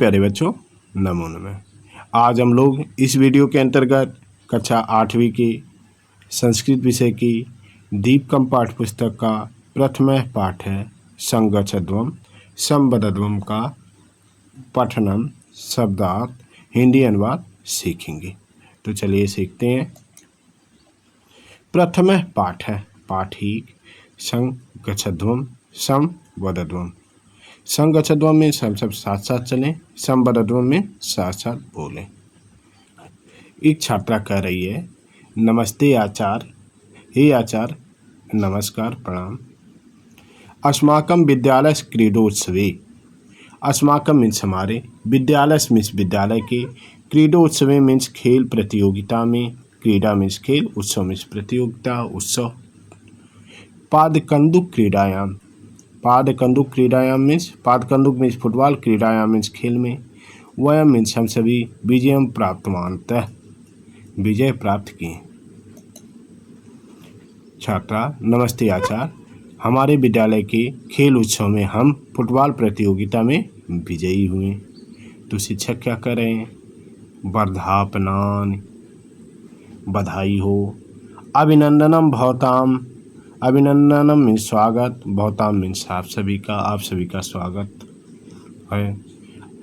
प्यारे बच्चों, नमो नमः। आज हम लोग इस वीडियो के अंतर्गत कक्षा 8वीं की संस्कृत विषय की दीपकम पाठ पुस्तक का प्रथम पाठ है संगच्छध्वम संबद्धध्वम का पठनम शब्दार्थ हिंदी अनुवाद सीखेंगे। तो चलिए सीखते हैं। प्रथम पाठ है पाठिक संगच्छध्वम संबद्धध्वम। संगच्छध्वम में सब साथ साथ चलें, संबद्धध्वम में साथ साथ बोलें। एक छात्रा कह रही है, नमस्ते आचार्य, हे आचार्य नमस्कार प्रणाम। अस्माकं विद्यालय क्रीडोत्सवे, अस्माकं मीन्स हमारे, विद्यालय मीन्स विद्यालय के, क्रीडोत्सवे मीन्स खेल प्रतियोगिता में, क्रीड़ा मीन्स खेल, उत्सव मीन्स प्रतियोगिता उत्सव। पादकंदुक क्रीड़ायाम, पादकंदुक क्रीड़ायाम मीन्स, पादकंदुक मीन्स फुटबॉल, क्रीड़ायाम मीन्स खेल में, वयम मीन्स हम सभी, विजयम प्राप्तवानतः विजय प्राप्त किए। छात्रा, नमस्ते आचार्य, हमारे विद्यालय के खेल उत्सव में हम फुटबॉल प्रतियोगिता में विजयी हुए। तो शिक्षक क्या कर रहे हैं, वर्धापनानि, बधाई हो। अभिनंदनम भवताम, अभिनंदनम मीन्स स्वागत, भवताम मीन्स आप सभी का स्वागत है।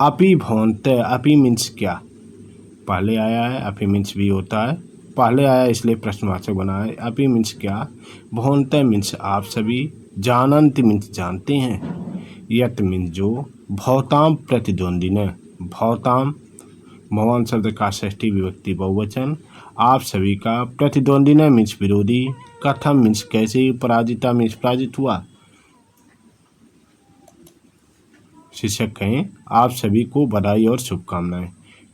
अपि भवन्ते, अपि मीन्स क्या, पहले आया है, अपि मीन्स भी होता है, पहले आया इसलिए प्रश्नवाचक बना है। अपि मीन्स क्या, भवन्ते मीन्स आप सभी, जानन्ति मीन्स जानते हैं, यत मीन्स जो, भवताम प्रतिद्वंदिन, भवताम भवन शब्द का षष्ठी विभक्ति बहुवचन, आप सभी का, प्रतिद्वंदिन मीन्स विरोधी, कथम मीन्स कैसे, पराजिता मीन्स पराजित हुआ। शिक्षक कहें, आप सभी को बधाई और शुभकामनाएं।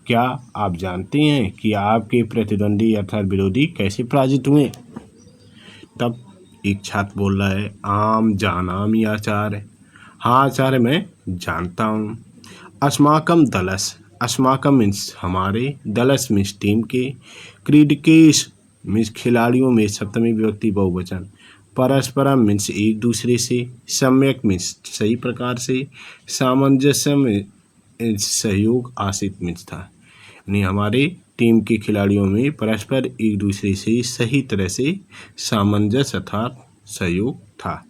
क्या आप जानते हैं कि आपके प्रतिद्वंदी अर्थात विरोधी कैसे पराजित हुए। तब एक छात्र बोल रहा है, आम जानामि आचार्य, हाँ आचार्य मैं जानता हूँ। अस्माकं दलस, अस्माकं मीन्स हमारे, दलस मीन्स टीम के, क्रीडकेश मीन्स खिलाड़ियों में सप्तमी विभक्ति बहुवचन, परस्परम मीन्स एक दूसरे से, सम्यक मीन्स सही प्रकार से, सामंजस्य में सहयोग आसित मीन्स था, यानी हमारे टीम के खिलाड़ियों में परस्पर एक दूसरे से सही तरह से सामंजस्य अर्थात सहयोग था।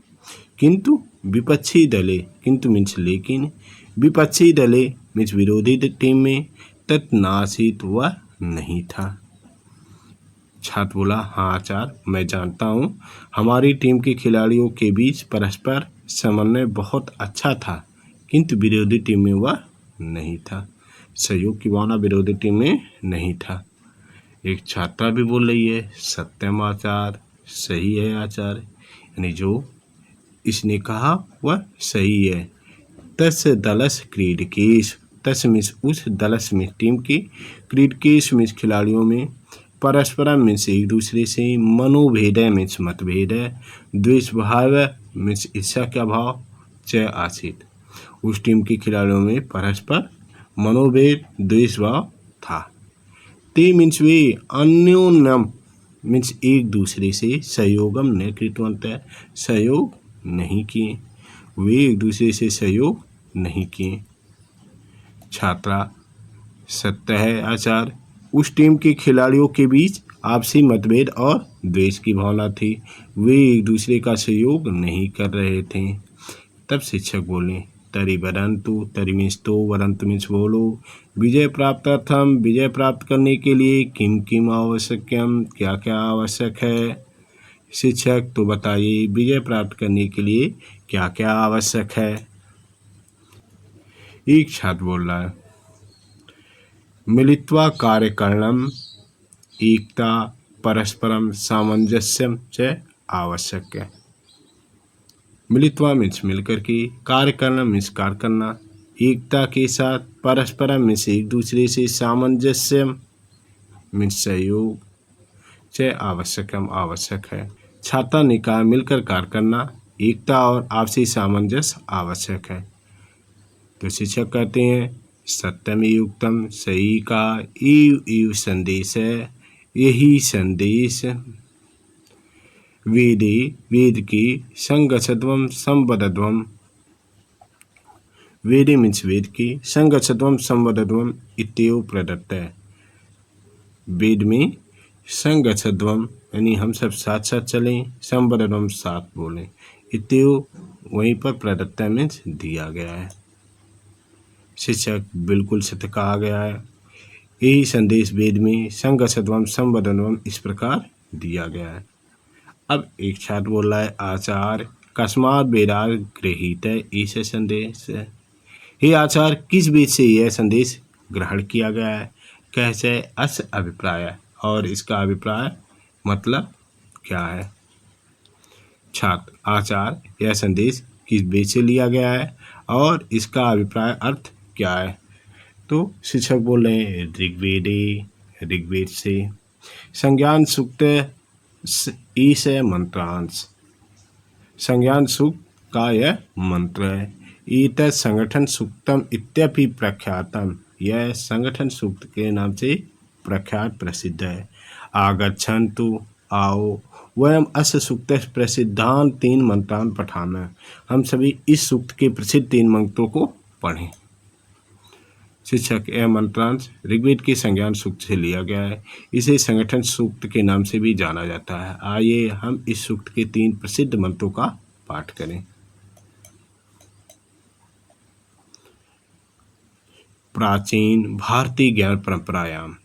किंतु विपक्षी दले, किंतु मीन्स लेकिन, विपक्षी दले मीन्स विरोधी टीम में, तत्नासित वह नहीं था। छात्र बोला, हाँ आचार्य मैं जानता हूँ, हमारी टीम के खिलाड़ियों के बीच परस्पर समन्वय बहुत अच्छा था, किंतु विरोधी टीम में वह नहीं था, सहयोग की भावना विरोधी टीम में नहीं था। एक छात्रा भी बोल रही है, सत्यम आचार्य, सही है आचार्य, यानी जो इसने कहा वह सही है। तस् दलस क्रीडकेश, तस् मीन्स उस, दलस मीन्स टीम की, क्रीडकेश मीन्स खिलाड़ियों में, परस्परम मीन्स एक दूसरे से, मनोभेद मीन्स मतभेद, द्वेष भाव मीन्स ईर्ष्या का भाव, च आसित उस टीम के खिलाड़ियों में परस्पर मनोभेद द्वेष भाव था। ते मीन्स वे, अन्योन्यम मीन्स एक दूसरे से, सहयोगम न कृतवन्तः सहयोग नहीं किए, वे एक दूसरे से सहयोग नहीं किए। छात्रा, सत्य है आचार्य, उस टीम के खिलाड़ियों के बीच आपसी मतभेद और द्वेष की भावना थी, वे एक दूसरे का सहयोग नहीं कर रहे थे। तब शिक्षक बोले, तरि वदन्तु, तरि मीन्स तो, वदन्तु मीन्स बोलो, विजय प्राप्त्यर्थम विजय प्राप्त करने के लिए, किम किम आवश्यकम क्या क्या आवश्यक है। शिक्षक, तो बताइए विजय प्राप्त करने के लिए क्या क्या आवश्यक है। एक छात्र बोल रहा है, मिलित्वा कार्यकरणम, एकता परस्परम सामंजस्यम च आवश्यक है। मिलित्वा मीन्स मिलकर के, कार्य करना मीन्स कार्य करना, एकता के साथ, परस्परम मीन्स एक दूसरे से, सामंजस्यम मीन्स सहयोग, च आवश्यकम आवश्यक है। छात्रा ने कहा मिलकर कार्य करना, एकता और आपसी सामंजस्य आवश्यक है। तो शिक्षक कहते हैं, सत्यम युक्तम, सही का, ईव ईव संदेश है, यही संदेश, वेदे वेद की, संगच्छध्वम संबद्धध्वम वेदे मीन्स वेद की, संगच्छध्वम संवदध्वम इत्येव प्रदत्त। वेद में संगच्छध्वम यानी हम सब साथ साथ चलें, संवदध्वम साथ बोलें, इत्येव वहीं पर प्रदत्त मीन्स दिया गया है। शिक्षक बिल्कुल सत्य कहा गया है। यही संदेश वेद में संगच्छध्वम संवदध्वम इस प्रकार दिया गया है। अब एक छात्र बोल रहा है, आचार्य कस्मात् वेदात् गृहीतः ईश संदेश। हे आचार्य, किस वेद से यह संदेश ग्रहण किया गया है? कैसे अस्य अभिप्राय, और इसका अभिप्राय मतलब क्या है? छात्र, आचार्य यह संदेश किस वेद से लिया गया है और इसका अभिप्राय अर्थ क्या है? तो शिक्षक बोल रहे हैं, ऋग्वेद से। संज्ञान सूक्त ईश मंत्रांश, संज्ञान सूक्त का यह मंत्र है। ईत संगठन सूक्तम इत्यपि प्रख्यातम, यह संगठन सूक्त के नाम से प्रख्यात प्रसिद्ध है। आगच्छन्तु, आओ, वयम अस्य सूक्त प्रसिद्धान 3 मंत्रान पठामः, हम सभी इस सूक्त के प्रसिद्ध 3 मंत्रों को पढ़ें। शिक्षक, यह मंत्रांश ऋग्वेद के संज्ञान सूक्त से लिया गया है। इसे संगठन सूक्त के नाम से भी जाना जाता है। आइए हम इस सूक्त के 3 प्रसिद्ध मंत्रों का पाठ करें। प्राचीन भारतीय ज्ञान परंपरायाम,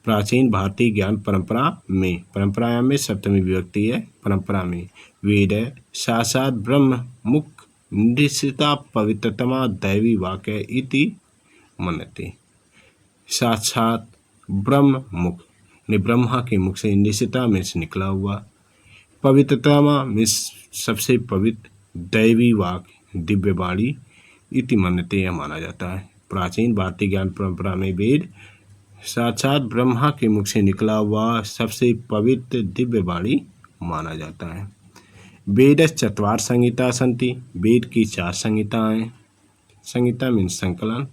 प्राचीन भारतीय ज्ञान परंपरायाम में सप्तमी विभक्ति है, परंपरा में। वेद साक्षात् ब्रह्म मुख निश्चिता पवित्रतमा दैवी वाक्य इति मन्यते। साक्षात ब्रह्म मुख ने ब्रह्मा के मुख से, निश्चिता में से निकला हुआ, पवित्रतमा में सबसे पवित्र, दैवी वाक्य दिव्य वाणी इति मन्यते यह माना जाता है। प्राचीन भारतीय ज्ञान परंपरा में वेद साक्षात ब्रह्मा के मुख से निकला हुआ सबसे पवित्र दिव्य वाणी माना जाता है। वेद चत्वार संहिता सन्ति, वेद की 4 संहिताएं। संहिता मीन्स संकलन।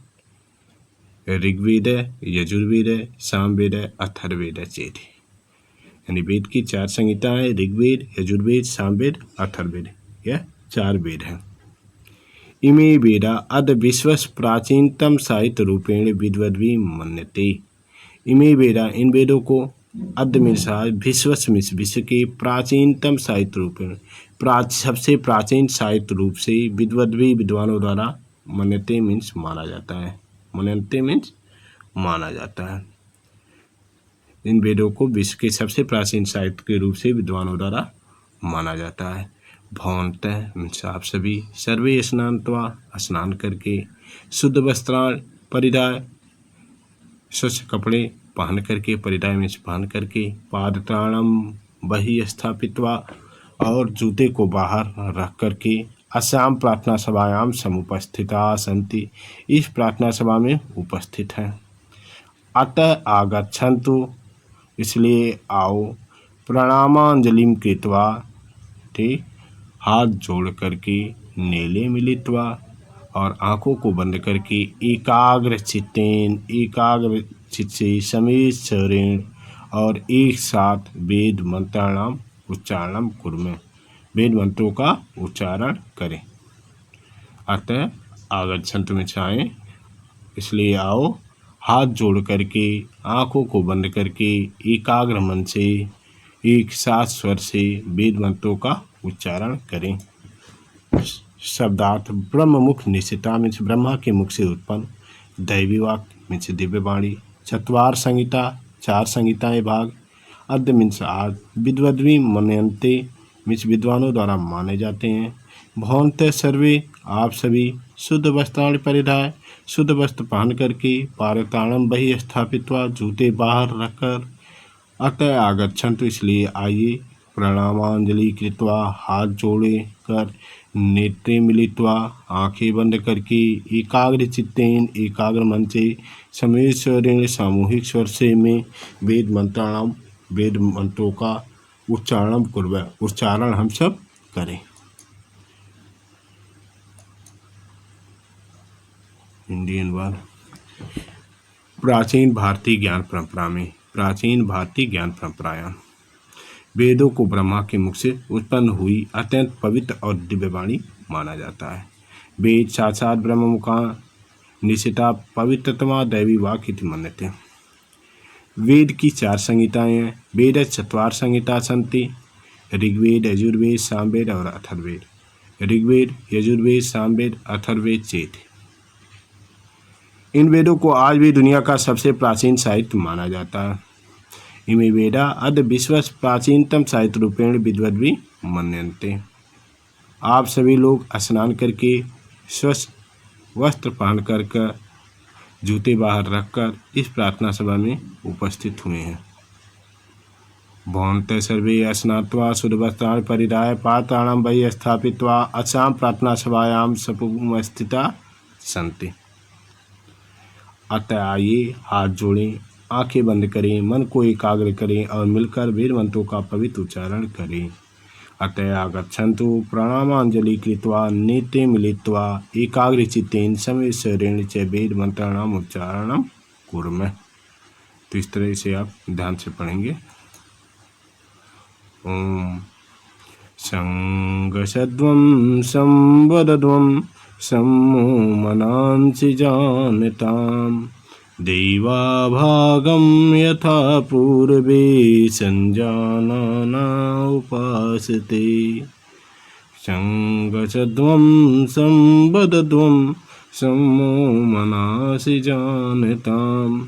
ऋग्वेद, यजुर्वेद, सामवेद, अथर्ववेद चेति, यानी वेद की 4 संहिताएं, ऋग्वेद, यजुर्वेद, सामवेद, अथर्ववेद, यह 4 वेद हैं। इमे वेदा अद्य विश्वस्य प्राचीनतम साहित्य रूपेण विद्वद्भिः मन्यते। इमे वेदा, इन वेदों को, अद्य मीन्स विश्वस्य मीन्स विश्व के, प्राचीनतम साहित्य रूपेण सबसे प्राचीन साहित्य रूप से, विद्वद्भिः विद्वानों द्वारा, मन्यते मीन्स माना जाता है, मन्यते मीन्स माना जाता है। इन वेदों को विश्व के सबसे प्राचीन साहित्य के रूप से विद्वानों द्वारा माना जाता है। भवन्तः मीन्स आप सभी, सर्वे स्नात्वा स्नान करके, शुद्ध वस्त्राण परिधाय स्वच्छ कपड़े पहन करके, परिधाय मीन्स पहन करके, पादत्राणम बहिः स्थापित्वा और जूते को बाहर रख करके, अस्याम प्रार्थना सभायाम समुपस्थिता सन्ति, इस प्रार्थना सभा में उपस्थित हैं। अतः आगच्छन्तु, इसलिए आओ, प्रणामांजलिं कृत्वा, ठीक, हाथ जोड़ करके, नेले मिलित्वा, और आँखों को बंद करके, एकाग्र चित्तेन, एकाग्र चित्त से, समेत स्वरेण, और एक साथ वेद मंत्राणाम उच्चारणम कुर्मः, वेद मंत्रों का उच्चारण करें। अतः आगच्छन्तु में चाहें, इसलिए आओ, हाथ जोड़ करके, आँखों को बंद करके, एकाग्र मन से, एक साथ स्वर से वेद मंत्रों का उच्चारण करें। शब्दार्थ, ब्रह्म मुख निश्चिता मीन्स ब्रह्मा के मुख से उत्पन्न, दैवी वाक्य मीन्स दिव्य वाणी, चत्वार संहिता 4 संहिताएं भाग, अद्य मीन्स आज, विद्वद्भिः मन्यन्ते मीन्स विद्वानों द्वारा माने जाते हैं। भवन्तः सर्वे, आप सभी, शुद्ध वस्त्राणि परिधाय, शुद्ध वस्त्र पहन करके, पादत्राणम बहिः स्थापित्वा, जूते बाहर रखकर, अतः आगच्छन्तु, इसलिए आइए, प्रणामांजलि कृत्वा, हाथ जोड़े कर, नेत्रे मिलित्वा, आंखें बंद करके, एकाग्र चित्तेन, एकाग्र मन से, समेत स्वरेण, सामूहिक स्वर से में, वेद मंत्राणाम, वेद मंत्रों का उच्चारण कुर्वः, उच्चारण हम सब करें। इंडियन वाल। प्राचीन भारतीय ज्ञान परंपरा में, प्राचीन भारतीय ज्ञान परंपरायां, वेदों को ब्रह्मा के मुख से उत्पन्न हुई अत्यंत पवित्र और दिव्य वाणी माना जाता है। वेद साक्षात् ब्रह्ममुखा निशिता पवित्रतमा दैवी वाक् इति मन्यते। वेद की 4 संहिताएं हैं। वेद चत्वार संहिता सन्ति, ऋग्वेद, यजुर्वेद, सामवेद और अथर्ववेद। ऋग्वेद, यजुर्वेद, सामवेद, अथर्ववेद चेति। इन वेदों को आज भी दुनिया का सबसे प्राचीन साहित्य माना जाता है। इमे वेदा अद्य विश्व प्राचीनतम साहित्य रूपेण विद्वद्भिः मन्यन्ते। आप सभी लोग स्नान करके स्वच्छ वस्त्र पहन कर जूते बाहर रखकर इस प्रार्थना सभा में उपस्थित हुए हैं। भवन्तः सर्वे स्नात्वा शुद्धवस्त्राणि परिधाय पात्राणां बहिः स्थापित्वा अस्यां प्रार्थना सभायां समुपस्थिता सन्ति। अतः आइए हाथ जोड़ें, आंखें बंद करें, मन को एकाग्र करें और मिलकर वेद मंत्रों का पवित्र उच्चारण करें। अतः आगच्छन्तु प्रणामांजलि कृत्वा नेत्रे मिलित्वा एकाग्रचित्तेन समेश्वरेण च वेद मंत्राणाम उच्चारणं कुर्मः। तो इस तरह से आप ध्यान से पढ़ेंगे। ओम संगसद्वं संवदध्वं सम्मो मनांसि जानताम् देवाभागं यथा पूर्वे संजानाना उपासते। संगसद्वं संवदध्वं सम्मो मनांसि जानताम्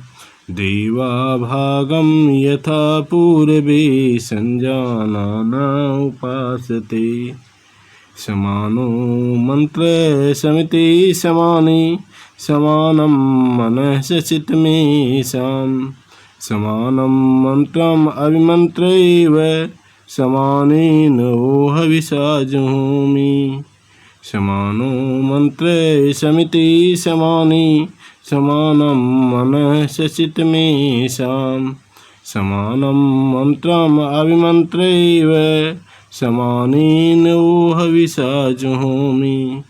देवाभागं यथा पूर्वे संजानाना उपासते। समानो मंत्र समिति समानि समानं मनः चित्तमेषां समानं मंत्रम् अभिमन्त्रैव समानेन हविषा जुहोमि। समानो मंत्र समिति समानि समानं मनः चित्तमेषां समानं मंत्रम् अभिमन्त्रैव समानेन हविषा जुहोमि।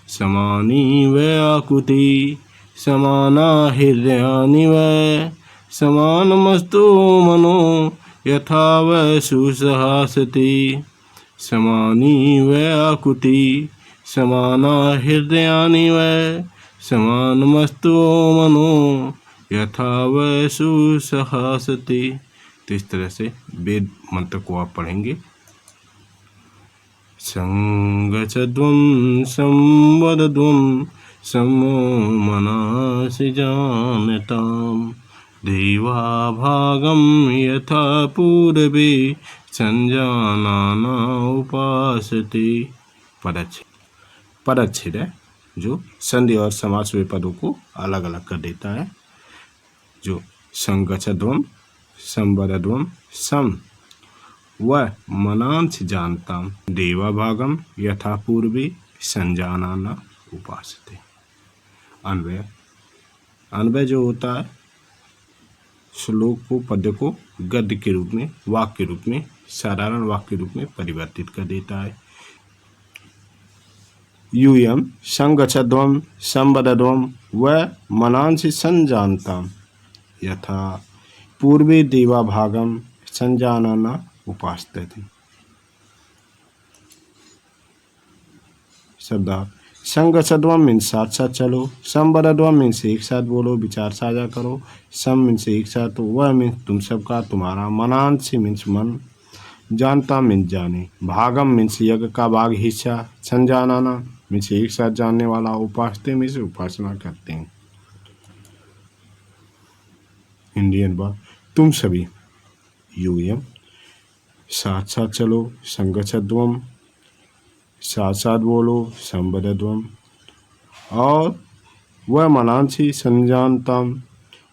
समानी व आकुति समाना हृदयानि व समानमस्तु मनो यथा व सुसहासति। समानी व आकुति समाना हृदयानि व समानमस्तु मनो यथा व सुसहासति। तो इस तरह से वेद मंत्र को आप पढ़ेंगे। संगसद्वं संवदध्वं सम्मो मनांसि जानताम् देवाभागं यथा पूर्वे संजानाना उपासते। पदच्छेद है जो संधि और समास हुए पदों को अलग अलग कर देता है। जो संगसद्वं संवदध्वं सम व मनांसि जानताम् देवाभागं यथा पूर्वे संजानाना उपासते। अन्वय, अन्वय जो होता है श्लोक को, पद्य को गद्य के रूप में, वाक्य के रूप में, साधारण वाक्य के रूप में परिवर्तित कर देता है। यूयं संगच्छध्वं संवदध्वं व मनांसि संजानताम् यथा पूर्वे देवाभागं संजानाना उपासते थे। शब्दार्थ, संगसद्वम मीन्स साथ साथ चलो, संवदध्वम मीन्स एक साथ बोलो, विचार साझा करो, सम मीन्स एक साथ, वह मीन्स तुम सबका, तुम्हारा, मनांसि मीन्स मन, जानता मीन्स जाने, भागम मीन्स यज्ञ का भाग, हिस्सा, संजानाना मीन्स एक साथ जानने वाला, उपासते मीन्स उपासना करते हैं। इंडियन बात, तुम सभी, यूयम साथ साथ चलो, संगसद्वम साथ साथ बोलो, संवदध्वम और वह मनांसि संजानताम्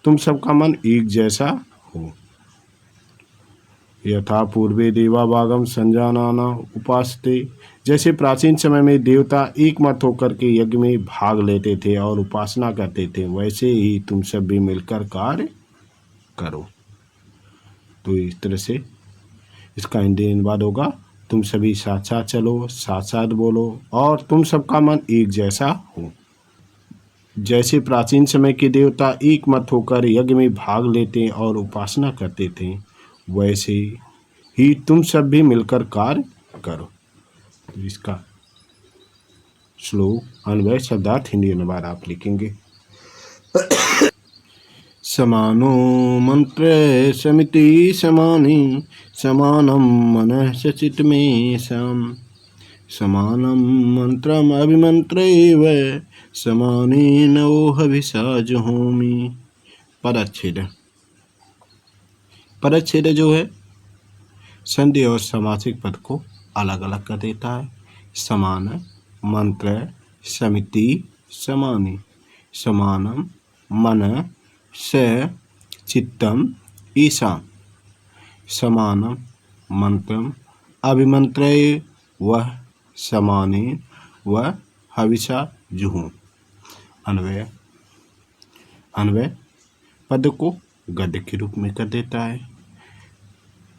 तुम सबका मन एक जैसा हो। यथा पूर्वे देवाभागम संजानाना उपासते, जैसे प्राचीन समय में देवता एक मत होकर के यज्ञ में भाग लेते थे और उपासना करते थे, वैसे ही तुम सब भी मिलकर कार्य करो। तो इस तरह से इसका हिंदी अनुवाद होगा, तुम सभी साथ साथ चलो, साथ साथ बोलो और तुम सबका मन एक जैसा हो। जैसे प्राचीन समय के देवता एक मत होकर यज्ञ में भाग लेते और उपासना करते थे, वैसे ही तुम सब भी मिलकर कार्य करो। तो इसका श्लोक अन्वय शब्दार्थ हिंदी अनुवाद आप लिखेंगे। समानो मंत्र समिति समानी समानं मनः सचित में समानं मंत्रम अभिमंत्रैव समानेन ओहभिषा जुहोमि। पदच्छेद। पदच्छेद जो है संधि और समासिक पद को अलग अलग कर देता है। समान, मंत्र, समिति, समानी। समानम, मन, स, चित्तम, ईशान। समानम, मंत्रम, अभिमंत्रय वह समाने वह हविषा जुहू। अन्वय। अन्वय पद को गद्य के रूप में कर देता है।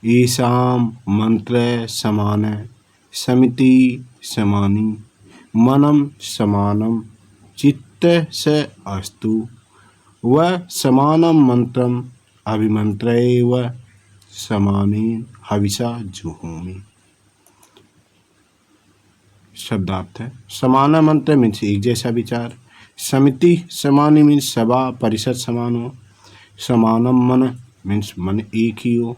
ईशाम मंत्र समान, समिति समानी, मनम समानम, चित्त स अस्तु, व समानम मंत्रम अभिमंत्रैव समानेन हविषा जुहोमि। शब्दार्थ है समान मंत्र मीन्स एक जैसा विचार, समिति समानी मीन्स सभा परिषद समान हो, समानम मन मीन्स मन एक ही हो,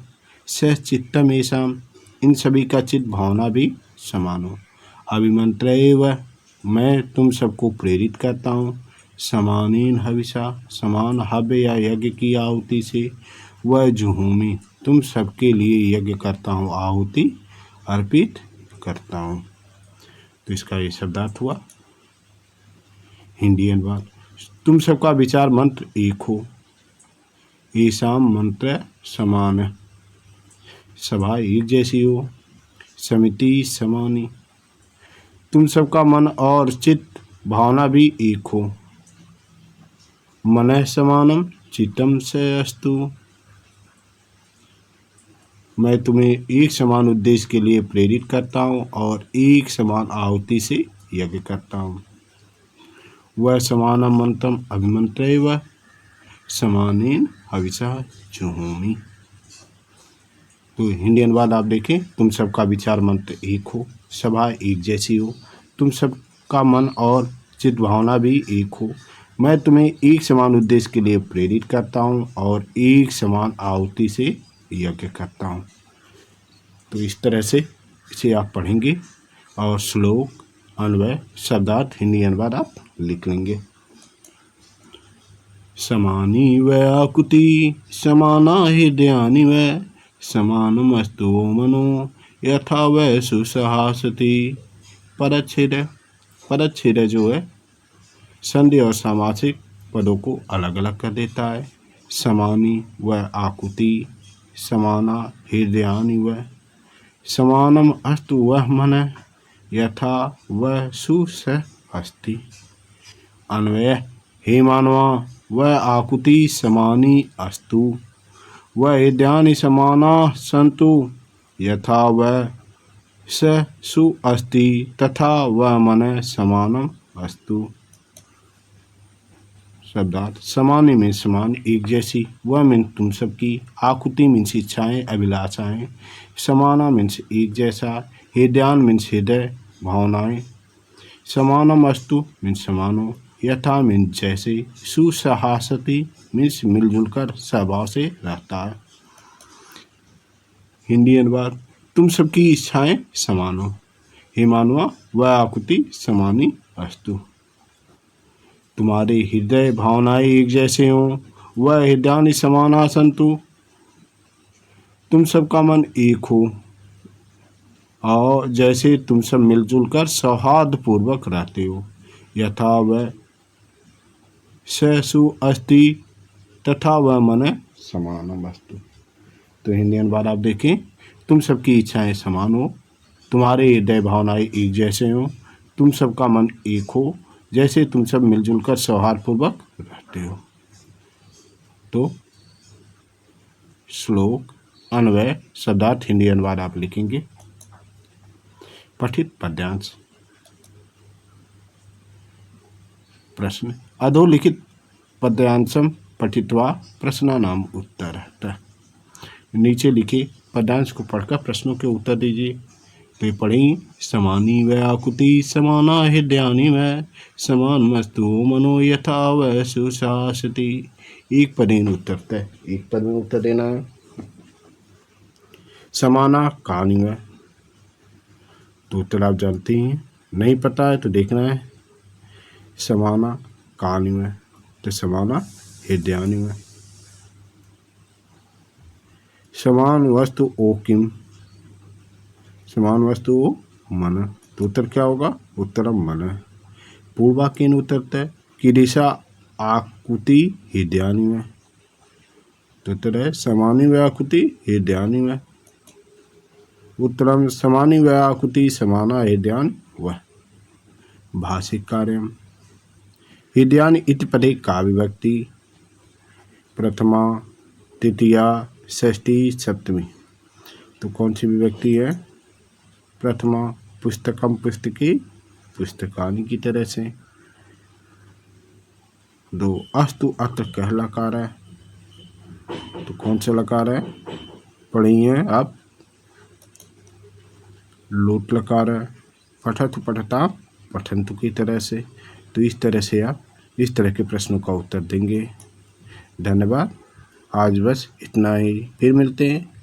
स चित्तम ऐसाम इन सभी का चित्त भावना भी समान हो, अभिमंत्रैव मैं तुम सबको प्रेरित करता हूँ, समानेन हविषा समान हव्य या यज्ञ की आहुति से, वह जुहूमि तुम सबके लिए यज्ञ करता हूँ, आहुति अर्पित करता हूँ। तो इसका ये शब्दार्थ हुआ। हिंदी अनुवाद। तुम सबका विचार मंत्र एक हो, ईशाम मंत्र समान, सभा एक जैसी हो, समिति समानी, तुम सबका मन और चित्त भावना भी एक हो, मनः समानम चित्तम से अस्तु मैं तुम्हें एक समान उद्देश्य के लिए प्रेरित करता हूँ और एक समान आहुति से यज्ञ करता हूँ। वह समानम मंत्रम अभिमंत्रैव समानेन हविषा जुहोमि। तो हिंदी अनुवाद आप देखें, तुम सबका विचार मंत्र एक हो, सभा एक जैसी हो, तुम सबका मन और चित्त भावना भी एक हो, मैं तुम्हें एक समान उद्देश्य के लिए प्रेरित करता हूँ और एक समान आहुति से यज्ञ करता हूँ। तो इस तरह से इसे आप पढ़ेंगे और श्लोक अन्वय शब्दार्थ हिंदी अनुवाद आप लिख लेंगे। समानी व आकुति समाना हृदयानि व समानमस्तु मनो यथा वह सुसहासति। पदच्छेद। पदच्छेद जो है संधि और सामासिक पदों को अलग अलग कर देता है। समानी व आकुति, समाना हृदयानि व, समानम अस्तु वह मन यथा वह सुसहस्ति। अन्वय। हे मानवा वह आकुति समानी अस्तु, वह हृदयानि समाना सन्तु यथा वह स सु अस्ति तथा वह मन समानम अस्तु। शब्दार्थ समानी में समान एक जैसी, वह मीन तुम सबकी, आकुति मीन्स इच्छाएं अभिलाषाएं, समाना मीन्स एक जैसा, हृदयान मीन्स हृदय भावनाएं, समानम अस्तु मीन्स समानो, यथा मीन्स जैसे, सुसहासति मीन्स मिलजुल कर सहभाव से रहता है। हिंदी अनुवाद। तुम सबकी इच्छाएं समान हो, हे मानवा वह आकुति समानी अस्तु, तुम्हारे हृदय भावनाएं एक जैसे हों, वह हृदयानि समाना सन्तु, तुम सबका मन एक हो और जैसे तुम सब मिलजुल कर सौहार्दपूर्वक रहते हो, यथा वह सु अस्ति तथा वह मन समानम अस्तु। तो हिंदी अनुवाद आप देखें, तुम सबकी इच्छाएं समान हो, तुम्हारे हृदय भावनाएं एक जैसे हों, तुम सबका मन एक हो, जैसे तुम सब मिलजुल कर सौहार्दपूर्वक रहते हो। तो श्लोक अन्वय शब्दार्थ हिंदी अनुवाद आप लिखेंगे। पठित पद्यांश। प्रश्न। अधोलिखित पद्यांशम पठित्वा प्रश्नानाम उत्तरः। नीचे लिखे पद्यांश को पढ़कर प्रश्नों के उत्तर दीजिए। तो पढ़ी समानी व्याकुति समाना हृदयानि में समान मस्तु मनो यथा वह सुशासति। एक पद में उत्तर तय, एक पद में उत्तर देना है। समाना कहानी में, तो उत्तर आप जानते हैं, नहीं पता है तो देखना है। समाना कहानी में, तो समाना हृदयानि में। समान वस्तु ओ किम, समान वस्तु ओ मन, तो उत्तर क्या होगा, उत्तरम मन। पूर्वाकीन उत्तर तय की दिशा आकुति हृदयानि में, तो उत्तर है समानी व्याकुति हृदयानि में। उत्तरम समानी व्याकुति समाना हृदयान वह। भाषिक कार्यम हृदयानि इति पदे का विभक्ति प्रथमा तृतीया षष्ठी सप्तमी, तो कौन सी विभक्ति है, प्रथमा। पुस्तकम पुस्तके पुस्तकानि की तरह से। दो अस्तु अत्र कह लकार है, तो कौन सा लकार है, पढ़िए आप, लोट लकार है। पठत पठता पठंतु की तरह से। तो इस तरह से आप इस तरह के प्रश्नों का उत्तर देंगे। धन्यवाद। आज बस इतना ही, फिर मिलते हैं